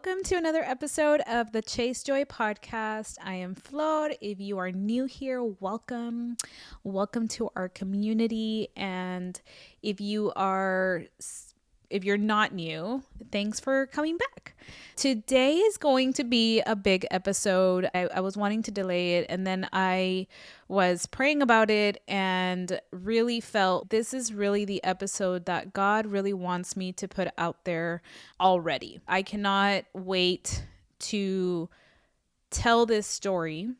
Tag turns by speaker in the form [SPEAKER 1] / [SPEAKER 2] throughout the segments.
[SPEAKER 1] welcome to another episode of the Chase Joy podcast. I am Flor. If you are new here, welcome. Welcome to our community. And if you're not new, thanks for coming back. Today is going to be a big episode. I was wanting to delay it, and then I was praying about it and really felt this is really the episode that God really wants me to put out there already. I cannot wait to tell this story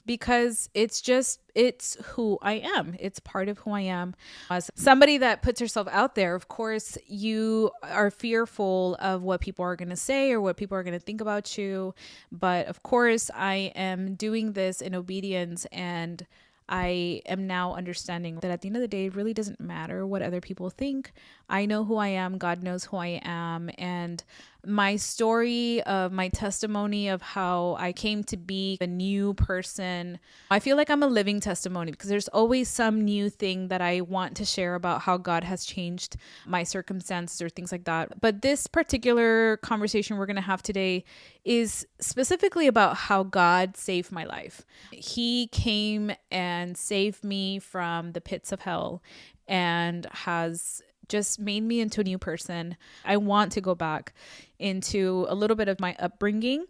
[SPEAKER 1] because it's who I am. It's part of who I am. As somebody that puts herself out there, of course, you are fearful of what people are going to say or what people are going to think about you. But of course, I am doing this in obedience, and I am now understanding that at the end of the day, it really doesn't matter what other people think. I know who I am. God knows who I am. And my story of my testimony of how I came to be a new person, I feel like I'm a living testimony because there's always some new thing that I want to share about how God has changed my circumstances or things like that. But this particular conversation we're going to have today is specifically about how God saved my life. He came and saved me from the pits of hell and has just made me into a new person. I want to go back into a little bit of my upbringing.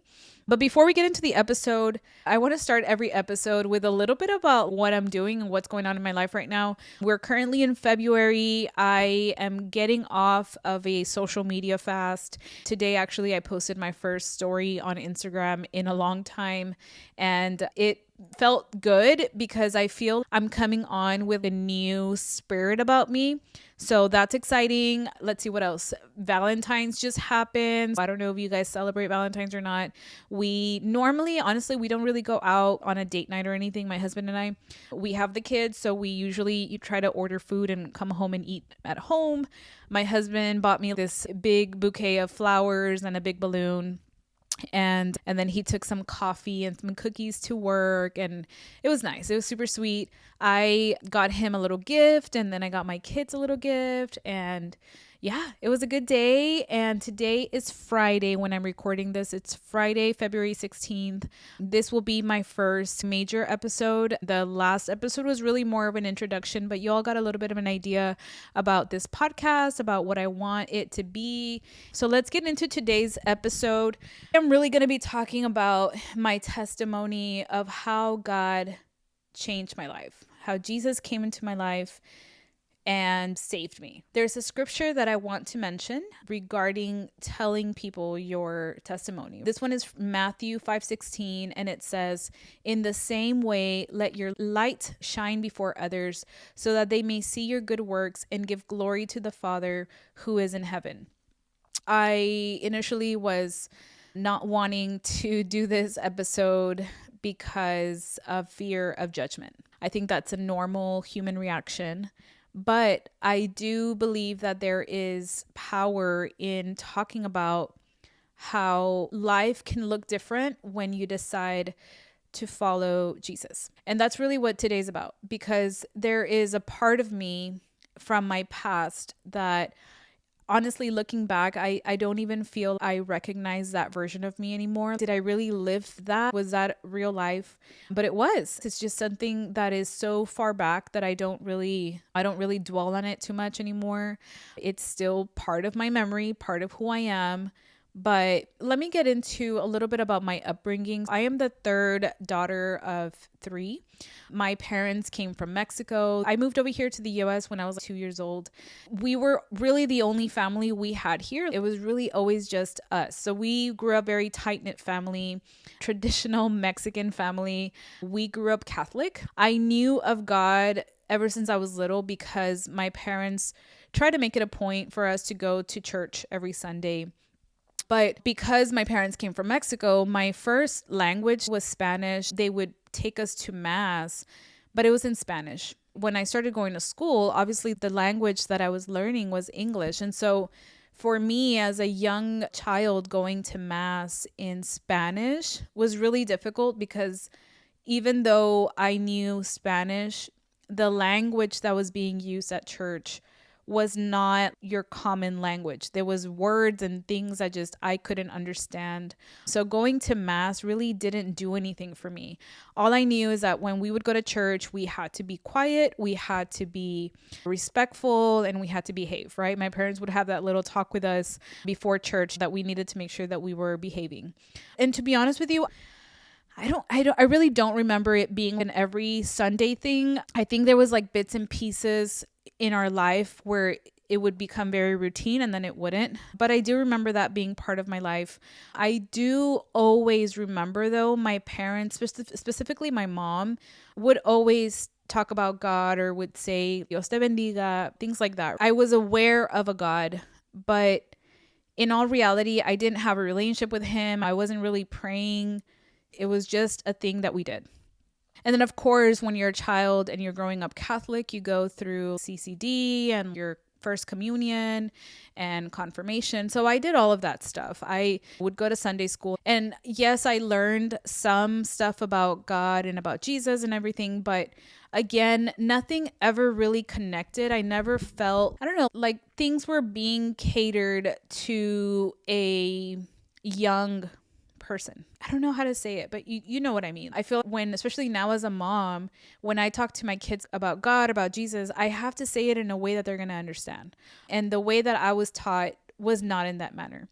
[SPEAKER 1] But before we get into the episode, I want to start every episode with a little bit about what I'm doing and what's going on in my life right now. We're currently in February. I am getting off of a social media fast. Today, actually, I posted my first story on Instagram in a long time, and it felt good because I feel I'm coming on with a new spirit about me. So that's exciting. Let's see what else. Valentine's just happened. I don't know if you guys celebrate Valentine's or not. We normally, honestly, we don't really go out on a date night or anything. My husband and I, we have the kids, so we usually try to order food and come home and eat at home. My husband bought me this big bouquet of flowers and a big balloon. And then he took some coffee and some cookies to work, and it was nice. It was super sweet. I got him a little gift, and then I got my kids a little gift, and yeah, it was a good day. And today is Friday when I'm recording this. It's Friday, February 16th. This will be my first major episode. The last episode was really more of an introduction, but you all got a little bit of an idea about this podcast, about what I want it to be. So let's get into today's episode. I'm really going to be talking about my testimony of how God changed my life, how Jesus came into my life and saved me. There's a scripture that I want to mention regarding telling people your testimony. This one is Matthew 5:16, and it says, "In the same way, let your light shine before others, so that they may see your good works and give glory to the Father who is in heaven." I initially was not wanting to do this episode because of fear of judgment. I think that's a normal human reaction. But I do believe that there is power in talking about how life can look different when you decide to follow Jesus. And that's really what today's about, because there is a part of me from my past that honestly, looking back, I don't even feel I recognize that version of me anymore. Did I really live that? Was that real life? But it was. It's just something that is so far back that I don't really dwell on it too much anymore. It's still part of my memory, part of who I am. But let me get into a little bit about my upbringing. I am the third daughter of 3. My parents came from Mexico. I moved over here to the US when I was 2 years old. We were really the only family we had here. It was really always just us. So we grew up very tight-knit family, traditional Mexican family. We grew up Catholic. I knew of God ever since I was little because my parents tried to make it a point for us to go to church every Sunday. But because my parents came from Mexico, my first language was Spanish. They would take us to mass, but it was in Spanish. When I started going to school, obviously the language that I was learning was English. And so for me as a young child, going to mass in Spanish was really difficult because even though I knew Spanish, the language that was being used at church was not your common language. There was words and things I couldn't understand. So going to mass really didn't do anything for me. All I knew is that when we would go to church, we had to be quiet, we had to be respectful, and we had to behave, right? My parents would have that little talk with us before church that we needed to make sure that we were behaving. And to be honest with you, I really don't remember it being an every Sunday thing. I think there was like bits and pieces in our life where it would become very routine and then it wouldn't. But I do remember that being part of my life. I do always remember though, my parents, specifically my mom, would always talk about God or would say, Dios te bendiga, things like that. I was aware of a God, but in all reality, I didn't have a relationship with him. I wasn't really praying. It was just a thing that we did. And then, of course, when you're a child and you're growing up Catholic, you go through CCD and your first communion and confirmation. So I did all of that stuff. I would go to Sunday school. And yes, I learned some stuff about God and about Jesus and everything. But again, nothing ever really connected. I never felt, I don't know, like things were being catered to a young person. I don't know how to say it, but you know what I mean. I feel when, especially now as a mom, when I talk to my kids about God, about Jesus, I have to say it in a way that they're going to understand. And the way that I was taught was not in that manner.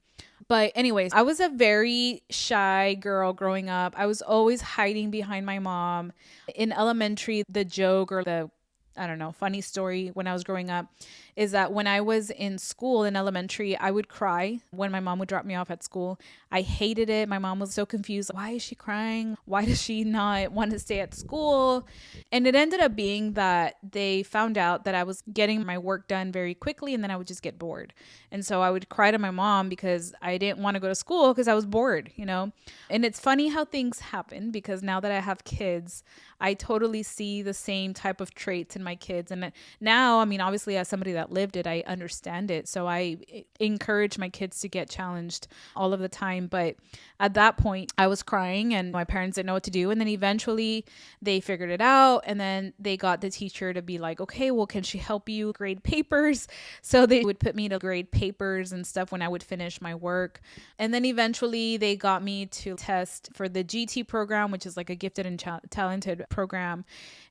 [SPEAKER 1] But anyways, I was a very shy girl growing up. I was always hiding behind my mom. In elementary, the joke or the I don't know, funny story when I was growing up is that when I was in school in elementary, I would cry when my mom would drop me off at school. I hated it. My mom was so confused. Why is she crying? Why does she not want to stay at school? And it ended up being that they found out that I was getting my work done very quickly and then I would just get bored. And so I would cry to my mom because I didn't want to go to school because I was bored, you know? And it's funny how things happen because now that I have kids, I totally see the same type of traits in my kids. And now, I mean, obviously, as somebody that lived it, I understand it. So I encourage my kids to get challenged all of the time. But at that point, I was crying and my parents didn't know what to do. And then eventually they figured it out. And then they got the teacher to be like, okay, well, can she help you grade papers? So they would put me to grade papers and stuff when I would finish my work. And then eventually they got me to test for the GT program, which is like a gifted and talented program.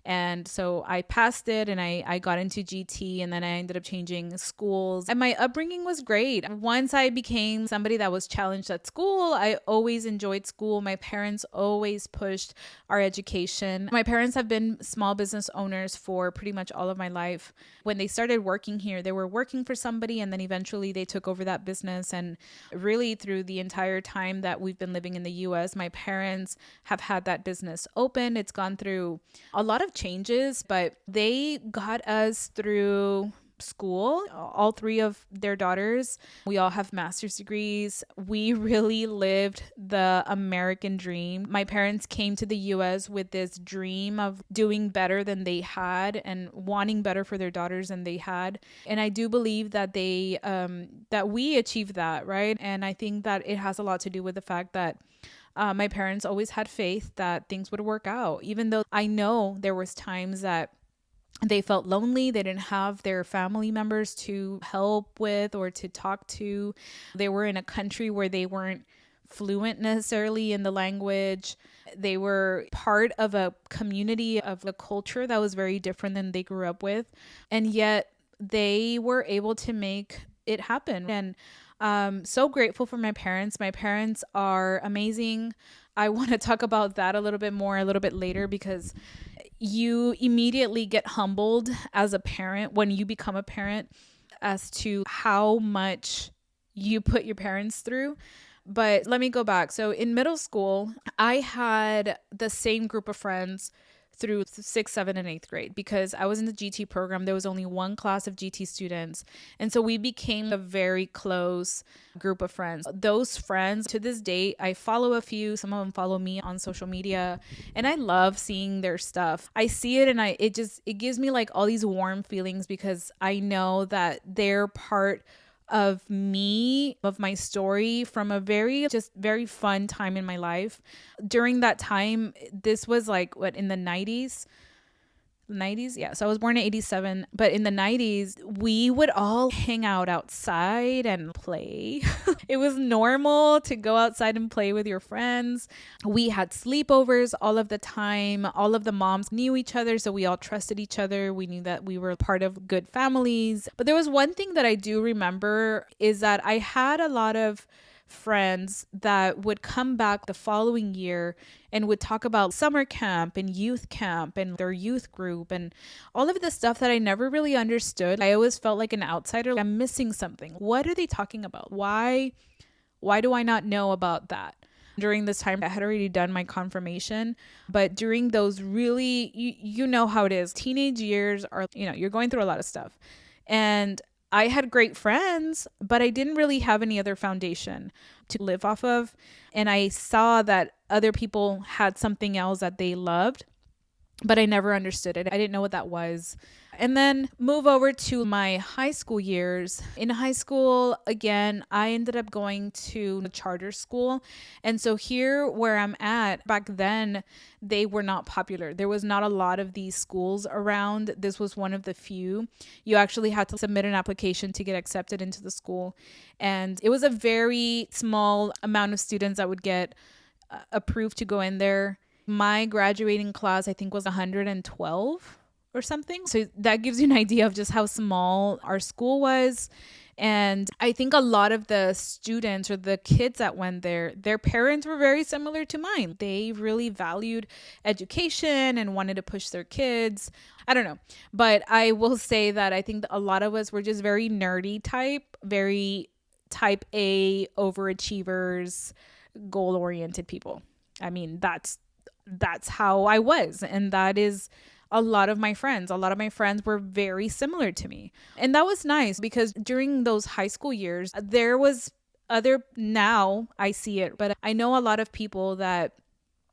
[SPEAKER 1] And so I passed it and I got into GT and then I ended up changing schools. And my upbringing was great. Once I became somebody that was challenged at school, I always enjoyed school. My parents always pushed our education. My parents have been small business owners for pretty much all of my life. When they started working here, they were working for somebody and then eventually they took over that business. And really through the entire time that we've been living in the US, my parents have had that business open. It's gone through a lot of changes, but they got us through school. All three of their daughters, we all have master's degrees. We really lived the American dream. My parents came to the US with this dream of doing better than they had and wanting better for their daughters than they had. And I do believe that that we achieved that, right? And I think that it has a lot to do with the fact that my parents always had faith that things would work out, even though I know there was times that they felt lonely. They didn't have their family members to help with or to talk to. They were in a country where they weren't fluent necessarily in the language. They were part of a community of a culture that was very different than they grew up with. And yet they were able to make it happen. And so grateful for my parents. My parents are amazing. I want to talk about that a little bit more a little bit later because you immediately get humbled as a parent when you become a parent as to how much you put your parents through. But let me go back. So in middle school, I had the same group of friends through 6th, 7th, and 8th grade because I was in the GT program. There was only one class of GT students. And so we became a very close group of friends. Those friends, to this date, I follow a few. Some of them follow me on social media. And I love seeing their stuff. I see it and it gives me like all these warm feelings because I know that they're part of me, of my story from a very fun time in my life. During that time, this was like in the 90s. 90s. Yeah, so I was born in 87, but in the 90s we would all hang out outside and play. It was normal to go outside and play with your friends. We had sleepovers all of the time. All of the moms knew each other, so we all trusted each other. We knew that we were part of good families. But there was one thing that I do remember is that I had a lot of friends that would come back the following year and would talk about summer camp and youth camp and their youth group and all of the stuff that I never really understood. I always felt like an outsider. I'm missing something. What are they talking about? Why do I not know about that? During this time, I had already done my confirmation, but during those really, you know how it is. Teenage years are, you're going through a lot of stuff. And I had great friends, but I didn't really have any other foundation to live off of. And I saw that other people had something else that they loved, but I never understood it. I didn't know what that was. And then move over to my high school years. In high school, again, I ended up going to a charter school. And so here where I'm at, back then, they were not popular. There was not a lot of these schools around. This was one of the few. You actually had to submit an application to get accepted into the school. And it was a very small amount of students that would get approved to go in there. My graduating class, I think, was 112 or something. So that gives you an idea of just how small our school was. And I think a lot of the students or the kids that went there, their parents were very similar to mine. They really valued education and wanted to push their kids. I don't know. But I will say that I think that a lot of us were just very nerdy type, very type A overachievers, goal-oriented people. I mean, that's how I was. And that is a lot of my friends. A lot of my friends were very similar to me. And that was nice because during those high school years, there was now I see it, but I know a lot of people that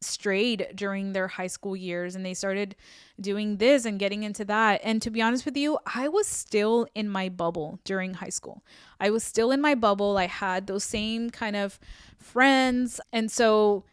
[SPEAKER 1] strayed during their high school years and they started doing this and getting into that. And to be honest with you, I was still in my bubble during high school. I was still in my bubble. I had those same kind of friends. And so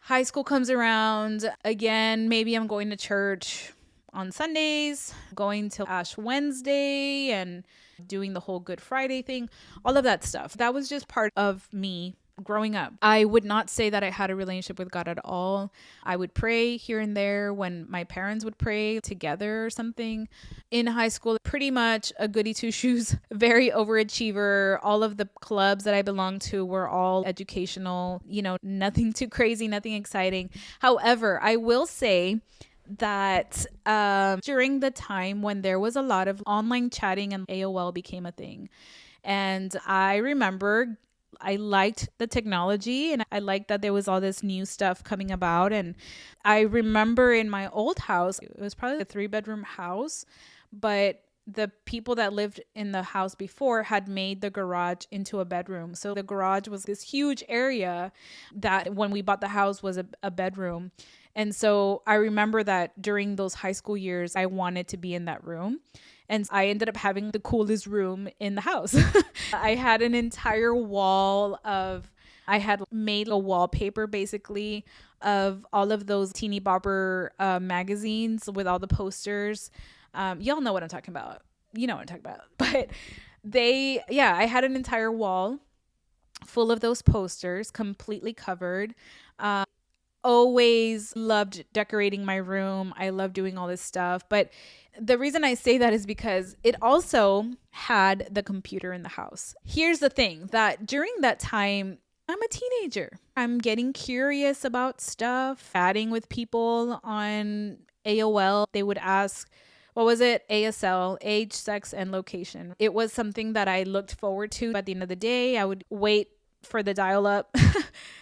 [SPEAKER 1] high school comes around again. Maybe I'm going to church on Sundays, going to Ash Wednesday and doing the whole Good Friday thing, all of that stuff. That was just part of me growing up. I would not say that I had a relationship with God at all. I would pray here and there when my parents would pray together or something. In high school, pretty much a goody two shoes, very overachiever. All of the clubs that I belonged to were all educational, nothing too crazy, nothing exciting. However, I will say that during the time when there was a lot of online chatting and AOL became a thing. And I remember I liked the technology and I liked that there was all this new stuff coming about. And I remember in my old house, it was probably a 3-bedroom house, but the people that lived in the house before had made the garage into a bedroom. So the garage was this huge area that when we bought the house was a bedroom. And so I remember that during those high school years, I wanted to be in that room. And I ended up having the coolest room in the house. I had an entire wall I had made a wallpaper basically of all of those teeny bopper magazines with all the posters. Y'all know what I'm talking about. You know what I'm talking about. But I had an entire wall full of those posters, completely covered. Always loved decorating my room. I love doing all this stuff. But the reason I say that is because it also had the computer in the house. Here's the thing, that during that time, I'm a teenager. I'm getting curious about stuff, chatting with people on AOL. They would ask, what was it? ASL, age, sex, and location. It was something that I looked forward to. At the end of the day, I would wait for the dial up,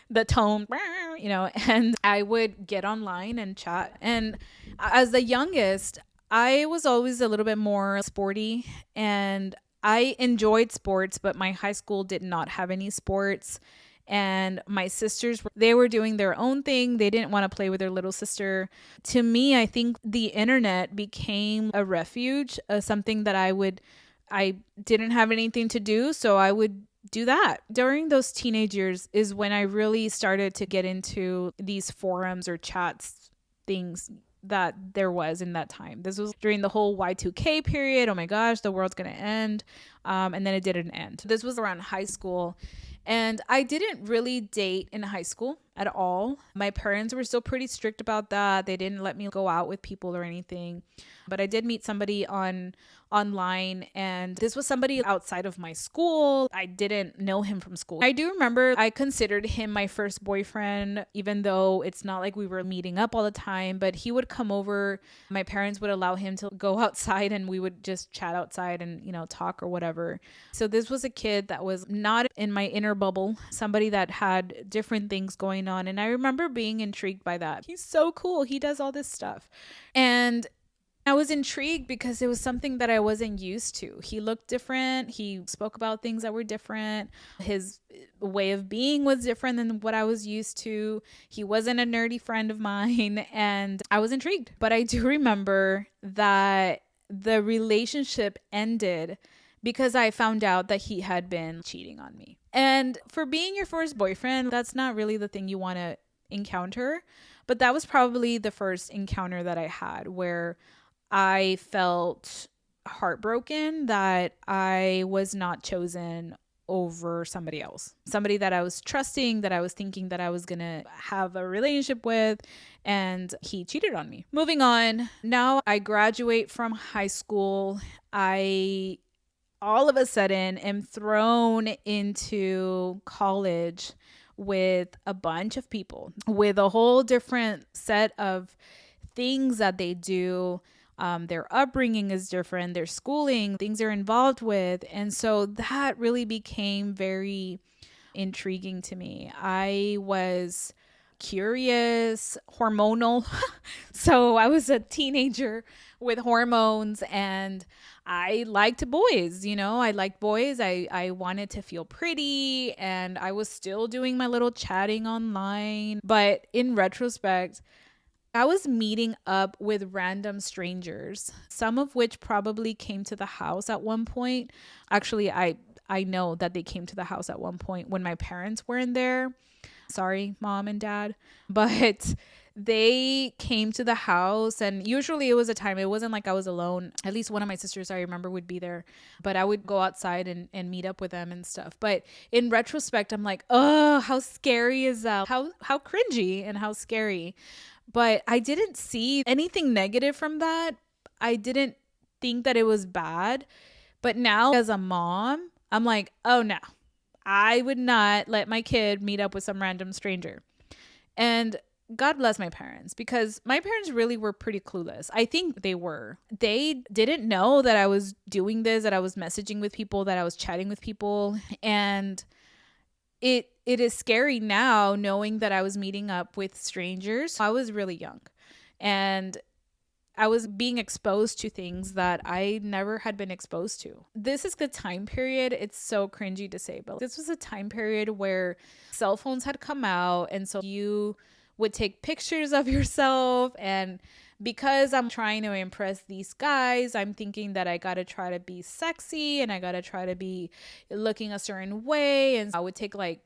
[SPEAKER 1] the tone, and I would get online and chat. And as the youngest, I was always a little bit more sporty and I enjoyed sports, but my high school did not have any sports. And my sisters, they were doing their own thing. They didn't want to play with their little sister. To me, I think the internet became a refuge, something that I didn't have anything to do. So I would do that. During those teenage years is when I really started to get into these forums or chats things. that there was in that time. This was during the whole Y2K period. Oh my gosh, the world's gonna end. And then it didn't end. This was around high school. And I didn't really date in high school at all. My parents were still pretty strict about that. They didn't let me go out with people or anything. But I did meet somebody online, and this was somebody outside of my school. I didn't know him from school. I do remember I considered him my first boyfriend, even though it's not like we were meeting up all the time, but he would come over. My parents would allow him to go outside and we would just chat outside and, talk or whatever. So this was a kid that was not in my inner bubble, somebody that had different things going on. And I remember being intrigued by that. He's so cool. He does all this stuff. And I was intrigued because it was something that I wasn't used to. He looked different. He spoke about things that were different. His way of being was different than what I was used to. He wasn't a nerdy friend of mine, and I was intrigued. But I do remember that the relationship ended because I found out that he had been cheating on me. And for being your first boyfriend, that's not really the thing you want to encounter. But that was probably the first encounter that I had where I felt heartbroken that I was not chosen over somebody else, somebody that I was trusting, that I was thinking that I was going to have a relationship with, and he cheated on me. Moving on, now I graduate from high school. I all of a sudden am thrown into college with a bunch of people with a whole different set of things that they do. Their upbringing is different, their schooling, things they're involved with. And so that really became very intriguing to me. I was curious, hormonal. So I was a teenager with hormones, and I liked boys, I liked boys. I wanted to feel pretty, and I was still doing my little chatting online. But in retrospect, I was meeting up with random strangers, some of which probably came to the house at one point. Actually, I know that they came to the house at one point when my parents weren't there. Sorry, mom and dad. But they came to the house, and usually it was a time, it wasn't like I was alone. At least one of my sisters I remember would be there, but I would go outside and meet up with them and stuff. But in retrospect, I'm like, oh, how scary is that? How cringy and how scary. But I didn't see anything negative from that. I didn't think that it was bad. But now as a mom, I'm like, oh no, I would not let my kid meet up with some random stranger. And God bless my parents, because my parents really were pretty clueless. I think they were. They didn't know that I was doing this, that I was messaging with people, that I was chatting with people. And it is scary now knowing that I was meeting up with strangers. I was really young, and I was being exposed to things that I never had been exposed to. This is the time period. It's so cringy to say, but this was a time period where cell phones had come out. And so you would take pictures of yourself. And because I'm trying to impress these guys, I'm thinking that I got to try to be sexy and I got to try to be looking a certain way. And I would take like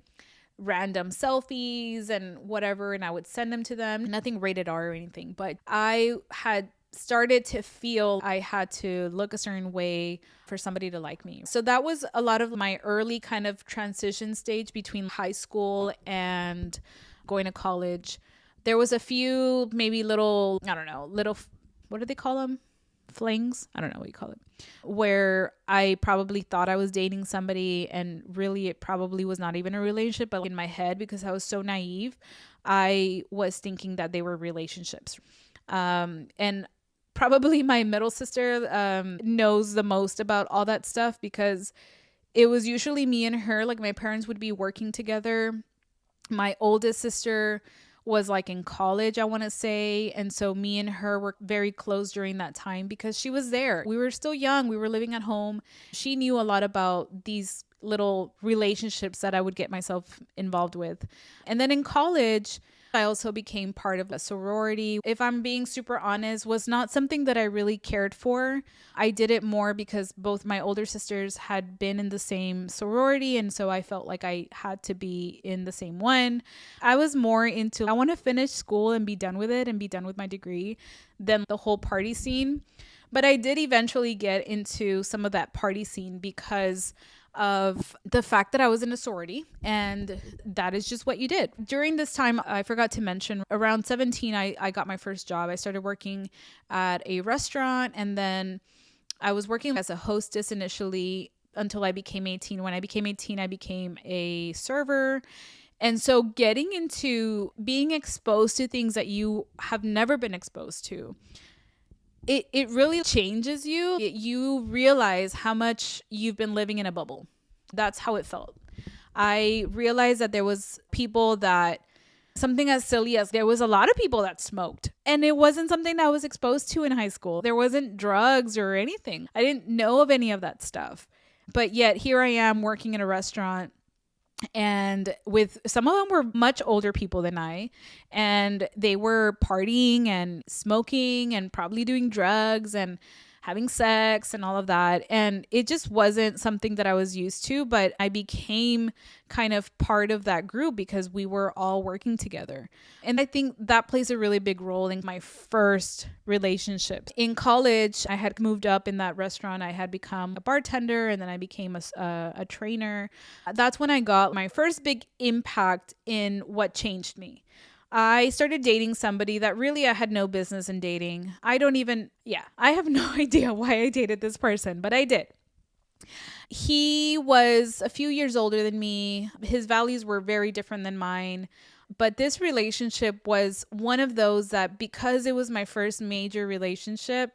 [SPEAKER 1] random selfies and whatever, and I would send them to them. Nothing rated R or anything, but I had started to feel I had to look a certain way for somebody to like me. So that was a lot of my early kind of transition stage between high school and going to college. There was a few maybe little, I don't know, little, what do they call them? Flings? I don't know what you call it. Where I probably thought I was dating somebody, and really it probably was not even a relationship, but in my head, because I was so naive, I was thinking that they were relationships. And probably my middle sister knows the most about all that stuff, because it was usually me and her. Like my parents would be working together. My oldest sister was like in college, I want to say. And so me and her were very close during that time because she was there. We were still young. We were living at home. She knew a lot about these little relationships that I would get myself involved with. And then in college, I also became part of a sorority. If I'm being super honest, was not something that I really cared for. I did it more because both my older sisters had been in the same sorority, and so I felt like I had to be in the same one. I was more into, I want to finish school and be done with it and be done with my degree than the whole party scene. But I did eventually get into some of that party scene because of the fact that I was in a sorority, and that is just what you did. During this time, I forgot to mention, around 17, I got my first job. I started working at a restaurant, and then I was working as a hostess initially until I became 18. When I became 18, I became a server. And so getting into being exposed to things that you have never been exposed to, it really changes you. You realize how much you've been living in a bubble. That's how it felt. I realized that there was people that, something as silly as, there was a lot of people that smoked, and it wasn't something that I was exposed to in high school. There wasn't drugs or anything. I didn't know of any of that stuff. But yet here I am working in a restaurant, and with some of them were much older people than I, and they were partying and smoking and probably doing drugs and having sex and all of that, and it just wasn't something that I was used to. But I became kind of part of that group because we were all working together, and I think that plays a really big role in my first relationship. In college, I had moved up in that restaurant. I had become a bartender, and then I became a trainer. That's when I got my first big impact in what changed me. I started dating somebody that really I had no business in dating. I have no idea why I dated this person, but I did. He was a few years older than me. His values were very different than mine. But this relationship was one of those that, because it was my first major relationship,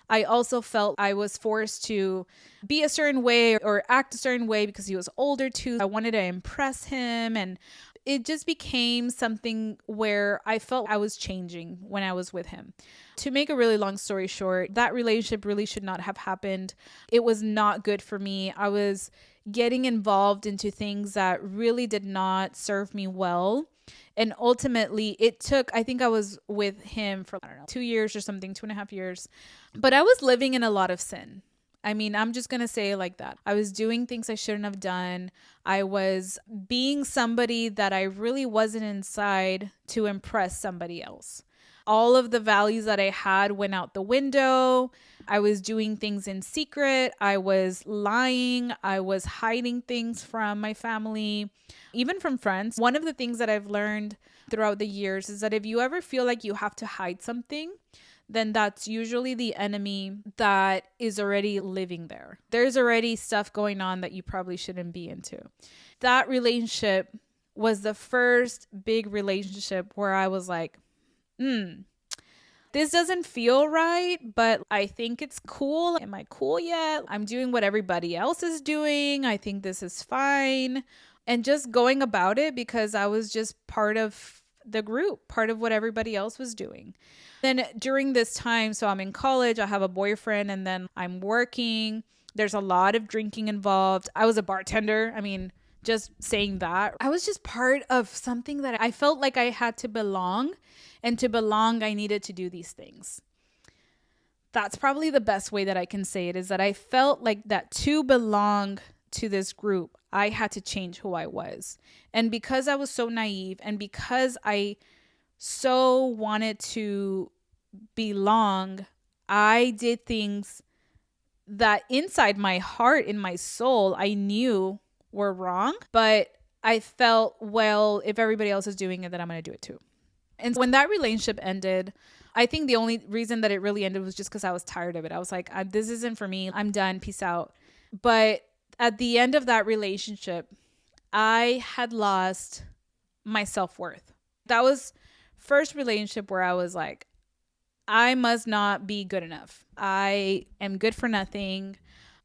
[SPEAKER 1] I also felt I was forced to be a certain way or act a certain way because he was older too. I wanted to impress him, and it just became something where I felt I was changing when I was with him. To make a really long story short, that relationship really should not have happened. It was not good for me. I was getting involved into things that really did not serve me well. And ultimately, it took, I think I was with him for, 2 years or something, 2.5 years. But I was living in a lot of sin. I mean, I'm just going to say it like that. I was doing things I shouldn't have done. I was being somebody that I really wasn't inside to impress somebody else. All of the values that I had went out the window. I was doing things in secret. I was lying. I was hiding things from my family, even from friends. One of the things that I've learned throughout the years is that if you ever feel like you have to hide something, then that's usually the enemy that is already living there. There's already stuff going on that you probably shouldn't be into. That relationship was the first big relationship where I was like, this doesn't feel right, but I think it's cool. Am I cool yet? I'm doing what everybody else is doing. I think this is fine. And just going about it because I was just part of the group, part of what everybody else was doing. Then during this time, so I'm in college, I have a boyfriend, and then I'm working. There's a lot of drinking involved. I was a bartender. I mean, just saying that. I was just part of something that I felt like I had to belong, and to belong, I needed to do these things. That's probably the best way that I can say it, is that I felt like that to belong to this group, I had to change who I was. And because I was so naive, and because I so wanted to belong, I did things that inside my heart, in my soul, I knew were wrong, but I felt, well, if everybody else is doing it, then I'm going to do it too. And when that relationship ended, I think the only reason that it really ended was just because I was tired of it. I was like, this isn't for me. I'm done. Peace out. But at the end of that relationship, I had lost my self-worth. That was first relationship where I was like, I must not be good enough. I am good for nothing.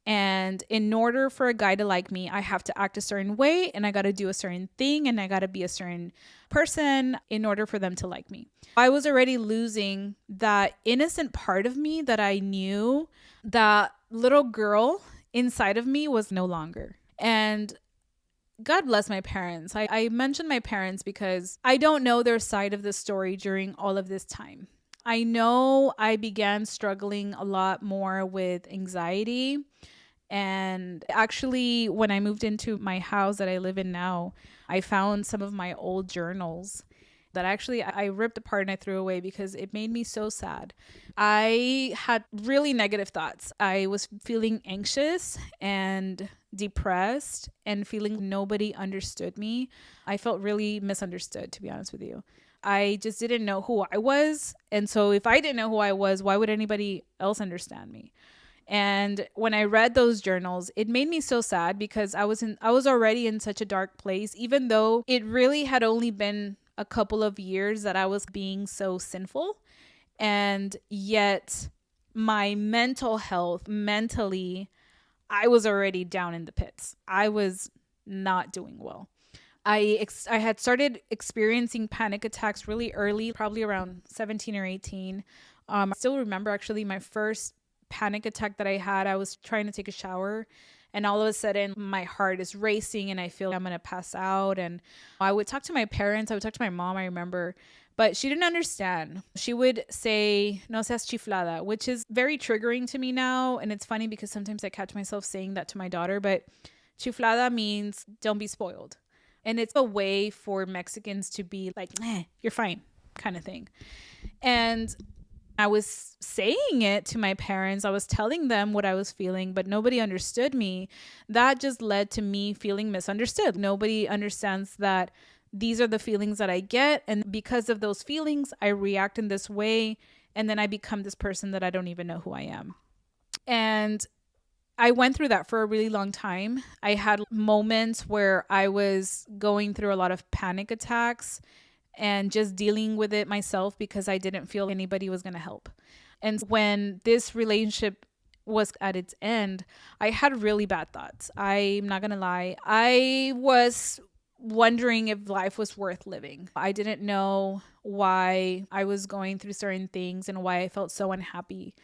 [SPEAKER 1] And in order for a guy to like me, I have to act a certain way, and I got to do a certain thing, and I got to be a certain person in order for them to like me. I was already losing that innocent part of me that I knew. That little girl inside of me was no longer. And God bless my parents. I mentioned my parents because I don't know their side of the story during all of this time. I know I began struggling a lot more with anxiety. And actually, when I moved into my house that I live in now, I found some of my old journals that actually I ripped apart and I threw away because it made me so sad. I had really negative thoughts. I was feeling anxious and depressed and feeling nobody understood me. I felt really misunderstood, to be honest with you. I just didn't know who I was. And so if I didn't know who I was, why would anybody else understand me? And when I read those journals, it made me so sad because I was already in such a dark place, even though it really had only been a couple of years that I was being so sinful. And yet my mental health, mentally, I was already down in the pits. I was not doing well. I had started experiencing panic attacks really early, probably around 17 or 18. I still remember actually my first panic attack that I had. I was trying to take a shower and all of a sudden my heart is racing and I feel I'm going to pass out. And I would talk to my parents. I would talk to my mom, I remember, but she didn't understand. She would say, no seas chiflada, which is very triggering to me now. And it's funny because sometimes I catch myself saying that to my daughter, but chiflada means don't be spoiled. And it's a way for Mexicans to be like, you're fine, kind of thing. And I was saying it to my parents. I was telling them what I was feeling, but nobody understood me. That just led to me feeling misunderstood. Nobody understands that these are the feelings that I get. And because of those feelings, I react in this way. And then I become this person that I don't even know who I am. And I went through that for a really long time. I had moments where I was going through a lot of panic attacks and just dealing with it myself because I didn't feel anybody was going to help. And when this relationship was at its end, I had really bad thoughts. I'm not going to lie. I was wondering if life was worth living. I didn't know why I was going through certain things and why I felt so unhappy.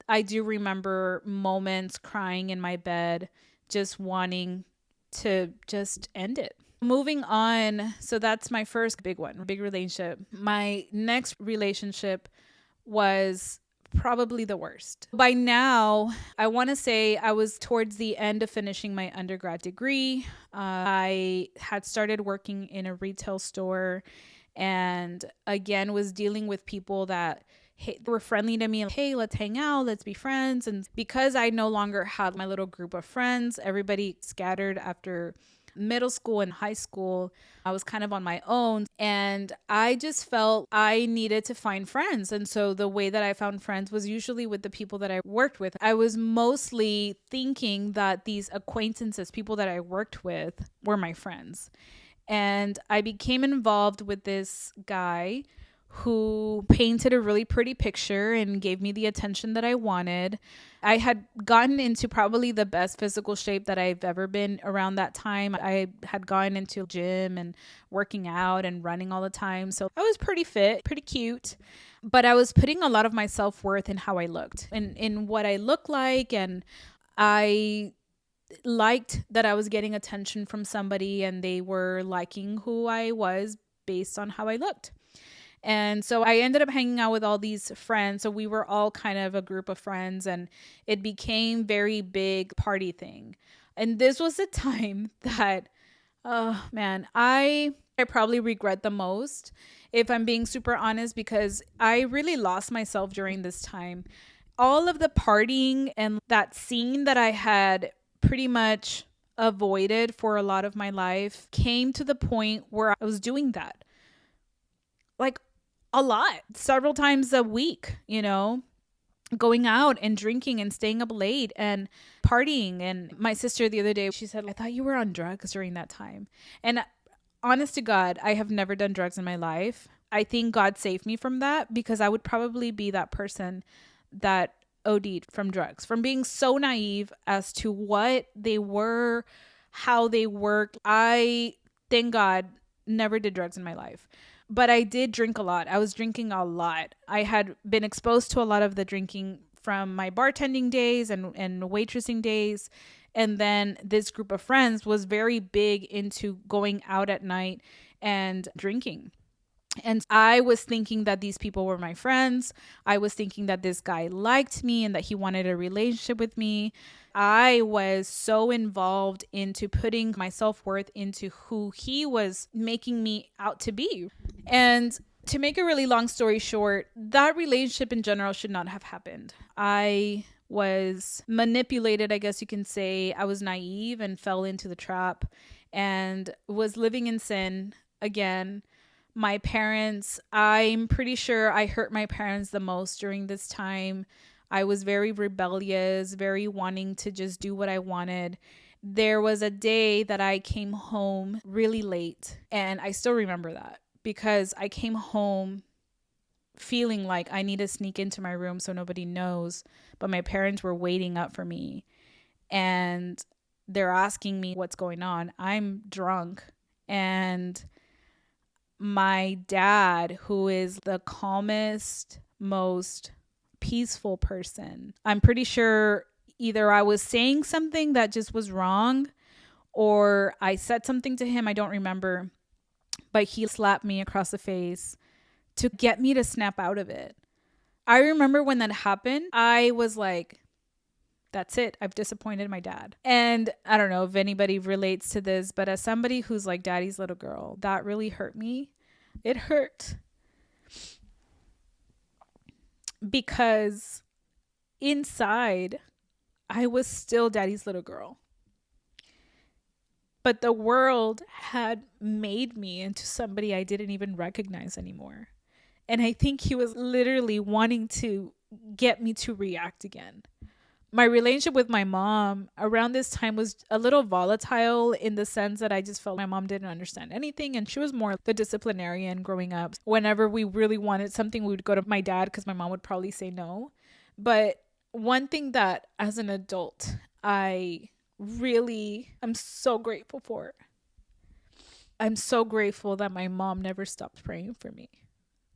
[SPEAKER 1] I do remember moments crying in my bed, just wanting to just end it. Moving on. So that's my first big one, big relationship. My next relationship was probably the worst. By now, I want to say I was towards the end of finishing my undergrad degree. I had started working in a retail store and again was dealing with people that were friendly to me. Hey, let's hang out, let's be friends. And because I no longer had my little group of friends, everybody scattered after middle school and high school. I was kind of on my own and I just felt I needed to find friends. And so the way that I found friends was usually with the people that I worked with. I was mostly thinking that these acquaintances, people that I worked with, were my friends. And I became involved with this guy who painted a really pretty picture and gave me the attention that I wanted. I had gotten into probably the best physical shape that I've ever been around that time. I had gotten into gym and working out and running all the time. So I was pretty fit, pretty cute. But I was putting a lot of my self-worth in how I looked and in what I looked like. And I liked that I was getting attention from somebody and they were liking who I was based on how I looked. And so I ended up hanging out with all these friends. So we were all kind of a group of friends and it became very big party thing. And this was the time that, oh man, I probably regret the most, if I'm being super honest, because I really lost myself during this time. All of the partying and that scene that I had pretty much avoided for a lot of my life came to the point where I was doing that. Like a lot, several times a week, going out and drinking and staying up late and partying. And my sister the other day, she said, I thought you were on drugs during that time. And honest to God, I have never done drugs in my life. I think God saved me from that because I would probably be that person that OD'd from drugs, from being so naive as to what they were, how they worked. I, thank God, never did drugs in my life. But I did drink a lot. I was drinking a lot. I had been exposed to a lot of the drinking from my bartending days and waitressing days. And then this group of friends was very big into going out at night and drinking. And I was thinking that these people were my friends. I was thinking that this guy liked me and that he wanted a relationship with me. I was so involved into putting my self-worth into who he was making me out to be. And to make a really long story short, that relationship in general should not have happened. I was manipulated, I guess you can say. I was naive and fell into the trap and was living in sin again. My parents, I'm pretty sure I hurt my parents the most during this time. I was very rebellious, very wanting to just do what I wanted. There was a day that I came home really late, and I still remember that because I came home feeling like I need to sneak into my room so nobody knows, but my parents were waiting up for me and they're asking me what's going on. I'm drunk, and my dad, who is the calmest, most peaceful person, I'm pretty sure either I was saying something that just was wrong or I said something to him, I don't remember, but he slapped me across the face to get me to snap out of it. I remember when that happened, I was like, that's it. I've disappointed my dad. And I don't know if anybody relates to this, but as somebody who's like daddy's little girl, that really hurt me. It hurt because inside I was still daddy's little girl. But the world had made me into somebody I didn't even recognize anymore. And I think he was literally wanting to get me to react again. My relationship with my mom around this time was a little volatile in the sense that I just felt my mom didn't understand anything, and she was more the disciplinarian growing up. Whenever we really wanted something, we would go to my dad because my mom would probably say no. But one thing that as an adult, I'm so grateful for. I'm so grateful that my mom never stopped praying for me.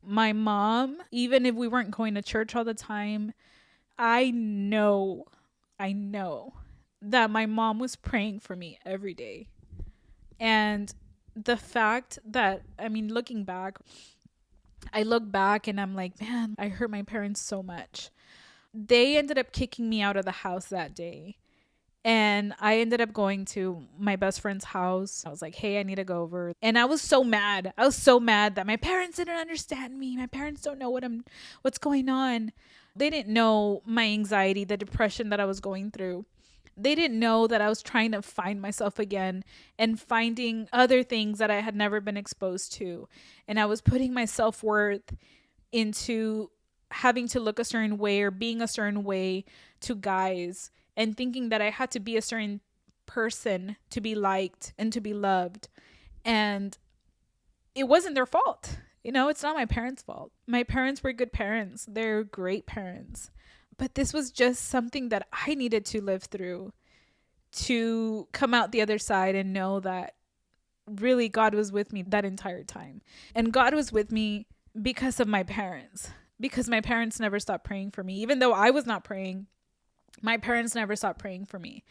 [SPEAKER 1] My mom, even if we weren't going to church all the time, I know that my mom was praying for me every day. And the fact that, I mean, looking back, I look back and I'm like, man, I hurt my parents so much. They ended up kicking me out of the house that day. And I ended up going to my best friend's house. I was like, hey, I need to go over. And I was so mad. I was so mad that my parents didn't understand me. My parents don't know what's going on. They didn't know my anxiety, the depression that I was going through. They didn't know that I was trying to find myself again and finding other things that I had never been exposed to. And I was putting my self-worth into having to look a certain way or being a certain way to guys, and thinking that I had to be a certain person to be liked and to be loved. And it wasn't their fault. It's not my parents' fault. My parents were good parents. They're great parents. But this was just something that I needed to live through to come out the other side and know that really God was with me that entire time. And God was with me because of my parents, because my parents never stopped praying for me. Even though I was not praying, my parents never stopped praying for me.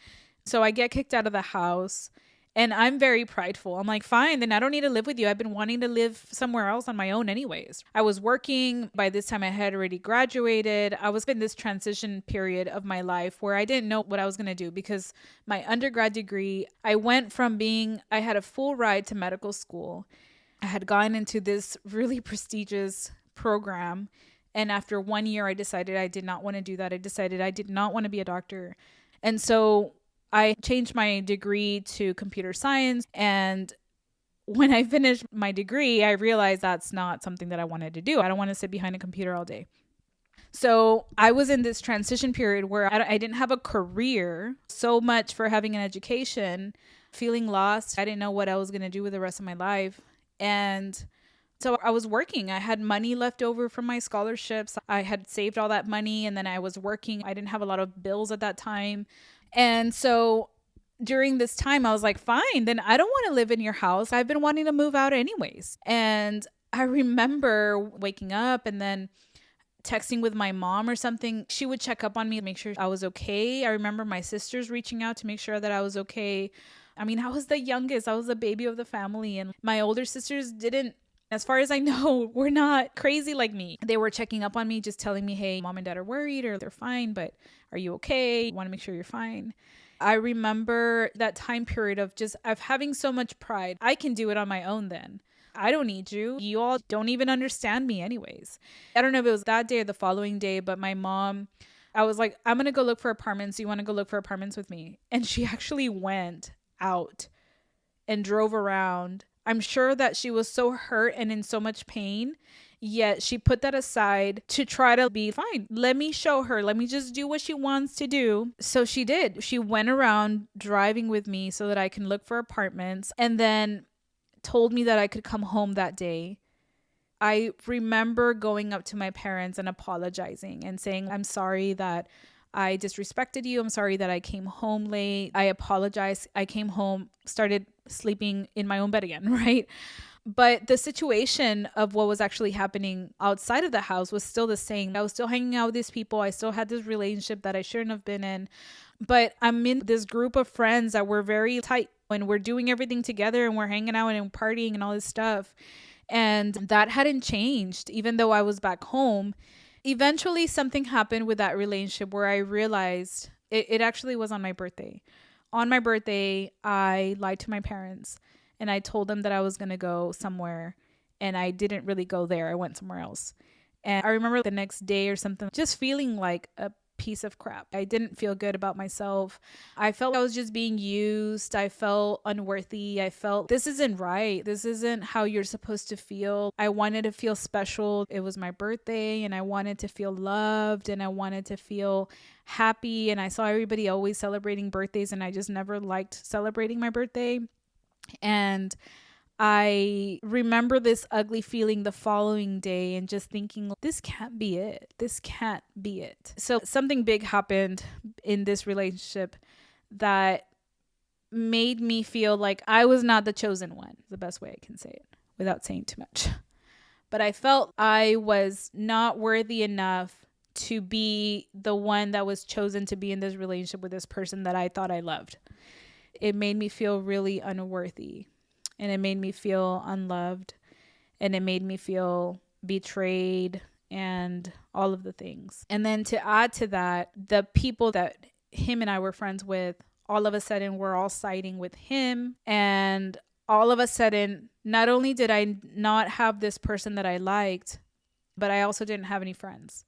[SPEAKER 1] So I get kicked out of the house and I'm very prideful. I'm like, fine, then I don't need to live with you. I've been wanting to live somewhere else on my own anyways. I was working. By this time I had already graduated. I was in this transition period of my life where I didn't know what I was going to do because my undergrad degree, I went from I had a full ride to medical school. I had gone into this really prestigious program. And after 1 year, I decided I did not want to do that. I decided I did not want to be a doctor. And so I changed my degree to computer science. And when I finished my degree, I realized that's not something that I wanted to do. I don't want to sit behind a computer all day. So I was in this transition period where I didn't have a career, so much for having an education, feeling lost. I didn't know what I was going to do with the rest of my life. And so I was working. I had money left over from my scholarships. I had saved all that money and then I was working. I didn't have a lot of bills at that time. And so during this time, I was like, fine, then I don't want to live in your house. I've been wanting to move out anyways. And I remember waking up and then texting with my mom or something, she would check up on me, make sure I was okay. I remember my sisters reaching out to make sure that I was okay. I mean, I was the youngest, I was the baby of the family, and my older sisters didn't, as far as I know, were not crazy like me. They were checking up on me, just telling me, hey, mom and dad are worried or they're fine, but are you okay? Want to make sure you're fine. I remember that time period of having so much pride. I can do it on my own then. I don't need you. You all don't even understand me anyways. I don't know if it was that day or the following day, but my mom, I was like, I'm going to go look for apartments. You want to go look for apartments with me? And she actually went out and drove around. I'm sure that she was so hurt and in so much pain, yet she put that aside to try to be fine. Let me show her. Let me just do what she wants to do. So she did. She went around driving with me so that I can look for apartments, and then told me that I could come home that day. I remember going up to my parents and apologizing and saying, I'm sorry that I disrespected you. I'm sorry that I came home late. I apologize. I came home, started sleeping in my own bed again, right? But the situation of what was actually happening outside of the house was still the same. I was still hanging out with these people. I still had this relationship that I shouldn't have been in. But I'm in this group of friends that were very tight, and we're doing everything together and we're hanging out and partying and all this stuff. And that hadn't changed, even though I was back home. Eventually, something happened with that relationship where I realized it actually was on my birthday. On my birthday, I lied to my parents and I told them that I was going to go somewhere, and I didn't really go there. I went somewhere else. And I remember the next day or something, just feeling like a piece of crap. I didn't feel good about myself. I felt I was just being used. I felt unworthy. I felt this isn't right. This isn't how you're supposed to feel. I wanted to feel special. It was my birthday and I wanted to feel loved and I wanted to feel happy. And I saw everybody always celebrating birthdays and I just never liked celebrating my birthday. And I remember this ugly feeling the following day and just thinking, this can't be it. This can't be it. So something big happened in this relationship that made me feel like I was not the chosen one. The best way I can say it without saying too much. But I felt I was not worthy enough to be the one that was chosen to be in this relationship with this person that I thought I loved. It made me feel really unworthy. And it made me feel unloved, and it made me feel betrayed and all of the things. And then to add to that, the people that him and I were friends with, all of a sudden were all siding with him. And all of a sudden, not only did I not have this person that I liked, but I also didn't have any friends.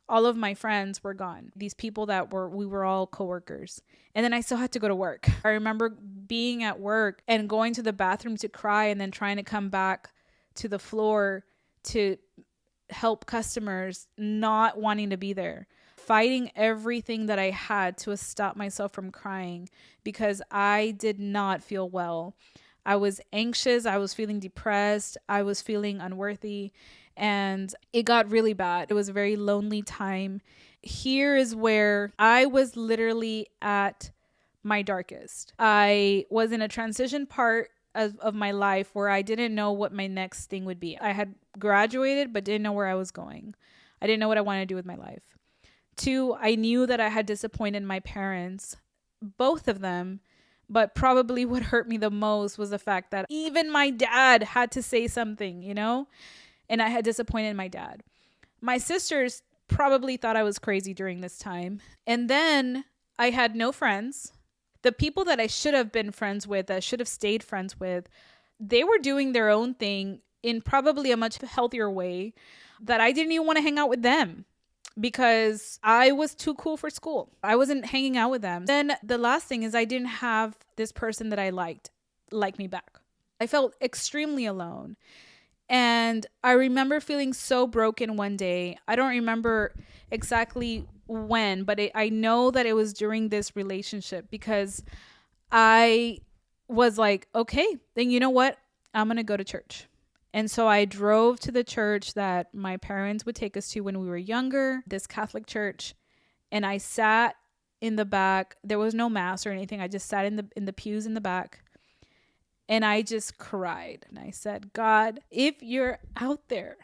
[SPEAKER 1] All of my friends were gone. These people we were all coworkers. And then I still had to go to work. I remember being at work and going to the bathroom to cry and then trying to come back to the floor to help customers, not wanting to be there, fighting everything that I had to stop myself from crying because I did not feel well. I was anxious. I was feeling depressed. I was feeling unworthy. And it got really bad. It was a very lonely time. Here is where I was literally at my darkest. I was in a transition part of my life where I didn't know what my next thing would be. I had graduated, but didn't know where I was going. I didn't know what I wanted to do with my life. 2, I knew that I had disappointed my parents, both of them. But probably what hurt me the most was the fact that even my dad had to say something, and I had disappointed my dad. My sisters probably thought I was crazy during this time. And then I had no friends. The people that I should have been friends with, that I should have stayed friends with, they were doing their own thing in probably a much healthier way that I didn't even want to hang out with them because I was too cool for school. I wasn't hanging out with them. Then the last thing is I didn't have this person that I liked like me back. I felt extremely alone. And I remember feeling so broken one day. I don't remember exactly when, but I know that it was during this relationship because I was like, okay, then you know what? I'm going to go to church. And so I drove to the church that my parents would take us to when we were younger, this Catholic church. And I sat in the back. There was no mass or anything. I just sat in the pews in the back. And I just cried. And I said, God, if you're out there,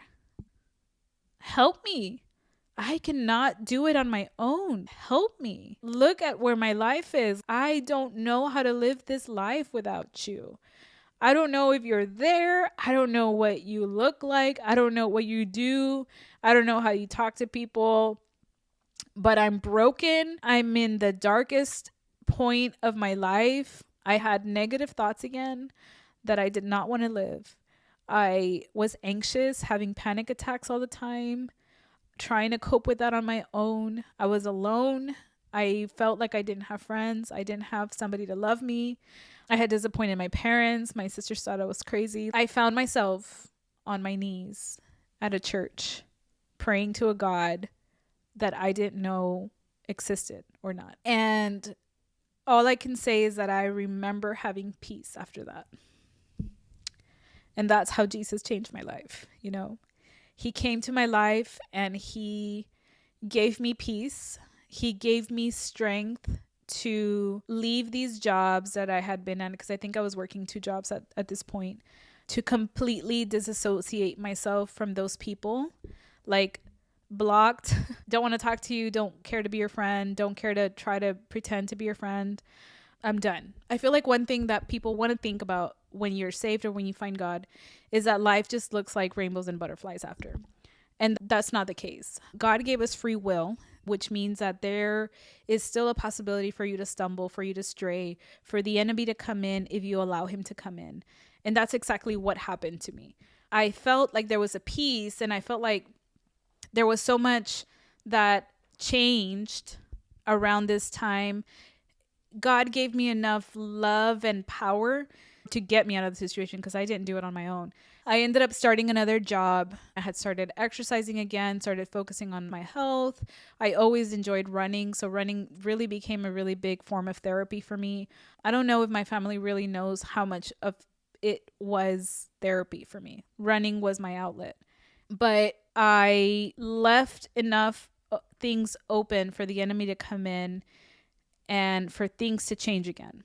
[SPEAKER 1] help me. I cannot do it on my own. Help me. Look at where my life is. I don't know how to live this life without you. I don't know if you're there. I don't know what you look like. I don't know what you do. I don't know how you talk to people, but I'm broken. I'm in the darkest point of my life. I had negative thoughts again that I did not want to live. I was anxious, having panic attacks all the time, trying to cope with that on my own. I was alone. I felt like I didn't have friends. I didn't have somebody to love me. I had disappointed my parents. My sisters thought I was crazy. I found myself on my knees at a church praying to a God that I didn't know existed or not. And all I can say is that I remember having peace after that. And that's how Jesus changed my life. You know, he came to my life and he gave me peace. He gave me strength to leave these jobs that I had been in, because I think I was working 2 jobs at this point, to completely disassociate myself from those people. Like, blocked, don't want to talk to you, don't care to be your friend, don't care to try to pretend to be your friend. I'm done. I feel like one thing that people want to think about when you're saved or when you find God is that life just looks like rainbows and butterflies after. And that's not the case. God gave us free will, which means that there is still a possibility for you to stumble, for you to stray, for the enemy to come in if you allow him to come in. And that's exactly what happened to me. I felt like there was a peace, and I felt like there was so much that changed around this time. God gave me enough love and power to get me out of the situation, because I didn't do it on my own. I ended up starting another job. I had started exercising again, started focusing on my health. I always enjoyed running, so running really became a really big form of therapy for me. I don't know if my family really knows how much of it was therapy for me. Running was my outlet. But I left enough things open for the enemy to come in and for things to change again.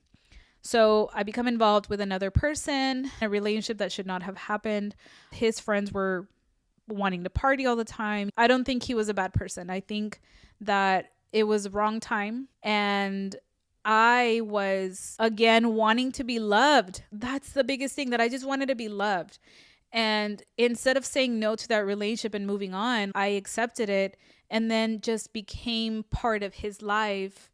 [SPEAKER 1] So I become involved with another person, a relationship that should not have happened. His friends were wanting to party all the time. I don't think he was a bad person. I think that it was the wrong time. And I was, again, wanting to be loved. That's the biggest thing, that I just wanted to be loved. And instead of saying no to that relationship and moving on, I accepted it and then just became part of his life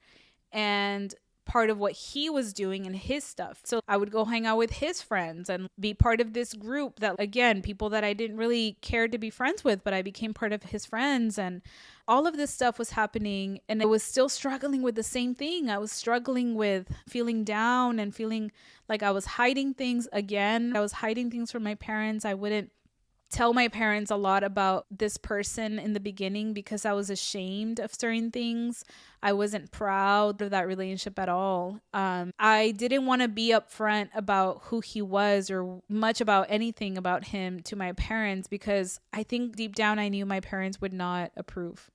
[SPEAKER 1] and part of what he was doing and his stuff. So I would go hang out with his friends and be part of this group that, again, people that I didn't really care to be friends with, but I became part of his friends. And all of this stuff was happening, and I was still struggling with the same thing. I was struggling with feeling down and feeling like I was hiding things again. I was hiding things from my parents. I wouldn't tell my parents a lot about this person in the beginning because I was ashamed of certain things. I wasn't proud of that relationship at all. I didn't want to be upfront about who he was or much about anything about him to my parents, because I think deep down I knew my parents would not approve.